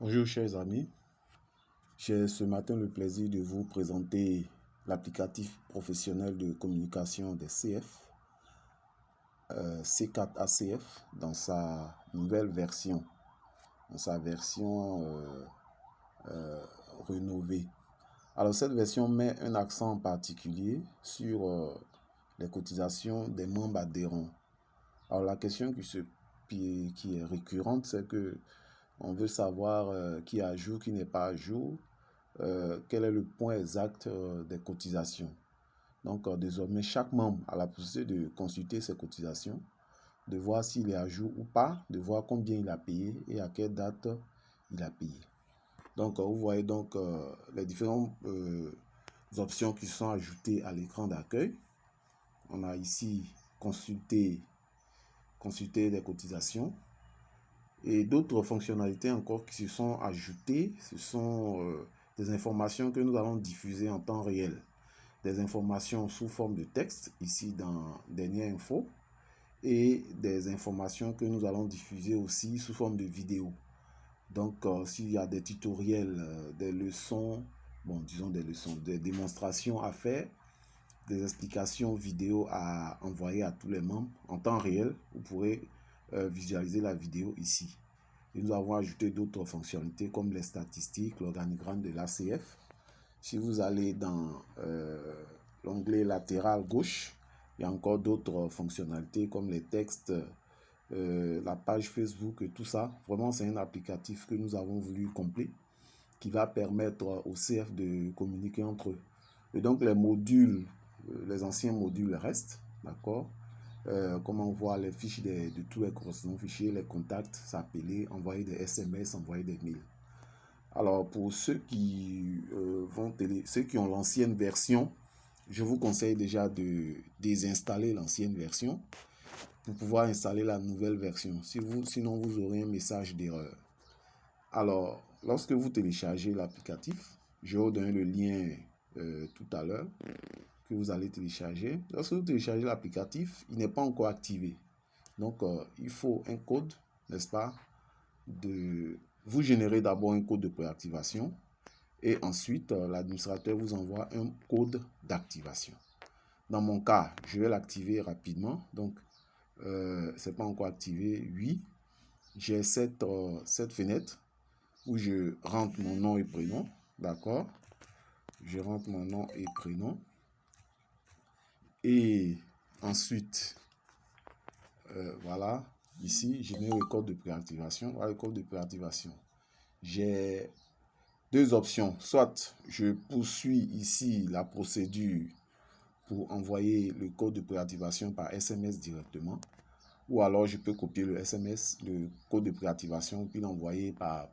Bonjour chers amis, j'ai ce matin le plaisir de vous présenter l'applicatif professionnel de communication des CF, C4ACF, dans sa nouvelle version, dans sa version rénovée. Alors cette version met un accent particulier sur les cotisations des membres adhérents. Alors la question qui est récurrente, c'est que on veut savoir qui est à jour, qui n'est pas à jour, quel est le point exact des cotisations. Donc désormais, chaque membre a la possibilité de consulter ses cotisations, de voir s'il est à jour ou pas, de voir combien il a payé et à quelle date il a payé. Donc vous voyez donc les différentes options qui sont ajoutées à l'écran d'accueil. On a ici consulter les cotisations. Et d'autres fonctionnalités encore qui se sont ajoutées, ce sont des informations que nous allons diffuser en temps réel. Des informations sous forme de texte, ici dans Dernière Info, et des informations que nous allons diffuser aussi sous forme de vidéo. Donc, s'il y a des tutoriels, des leçons, disons des leçons, des démonstrations à faire, des explications vidéo à envoyer à tous les membres en temps réel, vous pourrez visualiser la vidéo ici. Et nous avons ajouté d'autres fonctionnalités comme les statistiques, l'organigramme de l'ACF. Si vous allez dans l'onglet latéral gauche, il y a encore d'autres fonctionnalités comme les textes, la page Facebook et tout ça. Vraiment, c'est un applicatif que nous avons voulu complet qui va permettre au CF de communiquer entre eux. Et donc, les modules, les anciens modules restent, d'accord? Comment on voit les fiches de tous les correspondants fichiers, les contacts, s'appeler, envoyer des SMS, envoyer des mails. Alors pour ceux qui ceux qui ont l'ancienne version, je vous conseille déjà de désinstaller l'ancienne version pour pouvoir installer la nouvelle version. Sinon vous aurez un message d'erreur. Alors lorsque vous téléchargez l'applicatif, je vais vous donner le lien tout à l'heure que vous allez télécharger. Lorsque vous téléchargez l'applicatif, il n'est pas encore activé. Donc, il faut un code, n'est-ce pas? Vous générez d'abord un code de préactivation et ensuite, l'administrateur vous envoie un code d'activation. Dans mon cas, je vais l'activer rapidement. Donc, c'est pas encore activé. Oui, j'ai cette fenêtre où je rentre mon nom et prénom. D'accord? Je rentre mon nom et prénom. Et ensuite, voilà, ici, je mets le code de préactivation. Voilà le code de préactivation. J'ai deux options. Soit je poursuis ici la procédure pour envoyer le code de préactivation par SMS directement. Ou alors je peux copier le SMS, le code de préactivation, puis l'envoyer par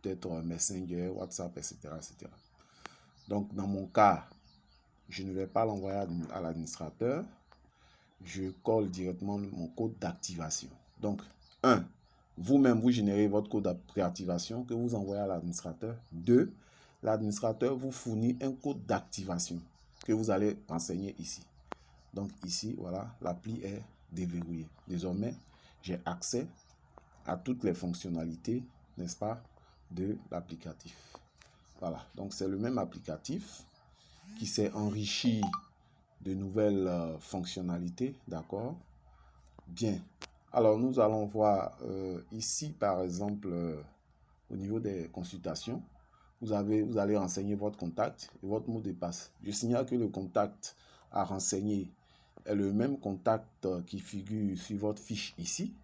peut-être Messenger, WhatsApp, etc., etc. Donc, dans mon cas, je ne vais pas l'envoyer à l'administrateur. Je colle directement mon code d'activation. Donc, vous-même, vous générez votre code de préactivation que vous envoyez à l'administrateur. 2, l'administrateur vous fournit un code d'activation que vous allez renseigner ici. Donc ici, voilà, l'appli est déverrouillée. Désormais, j'ai accès à toutes les fonctionnalités, n'est-ce pas, de l'applicatif. Voilà, donc c'est le même applicatif qui s'est enrichi de nouvelles fonctionnalités, d'accord? Bien. Alors, nous allons voir ici, par exemple, au niveau des consultations, vous allez renseigner votre contact et votre mot de passe. Je signale que le contact à renseigner est le même contact qui figure sur votre fiche ici,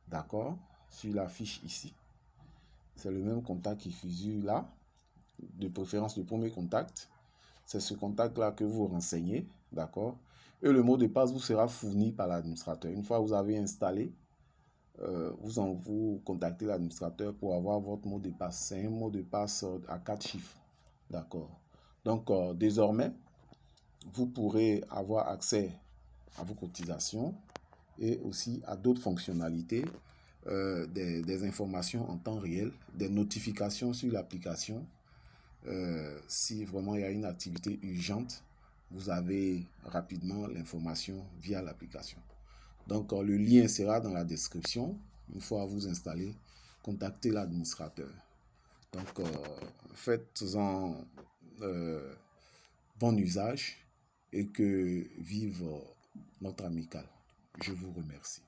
d'accord? Sur la fiche ici. C'est le même contact qui figure là, de préférence le premier contact. C'est ce contact-là que vous renseignez, d'accord? Et le mot de passe vous sera fourni par l'administrateur. Une fois que vous avez installé, vous contactez l'administrateur pour avoir votre mot de passe. C'est un mot de passe à 4 chiffres, d'accord? Donc, désormais, vous pourrez avoir accès à vos cotisations et aussi à d'autres fonctionnalités, des informations en temps réel, des notifications sur l'application. Si vraiment il y a une activité urgente, vous avez rapidement l'information via l'application. Donc, le lien sera dans la description. Une fois vous installez, contactez l'administrateur. Donc, faites-en bon usage et que vive notre amicale. Je vous remercie.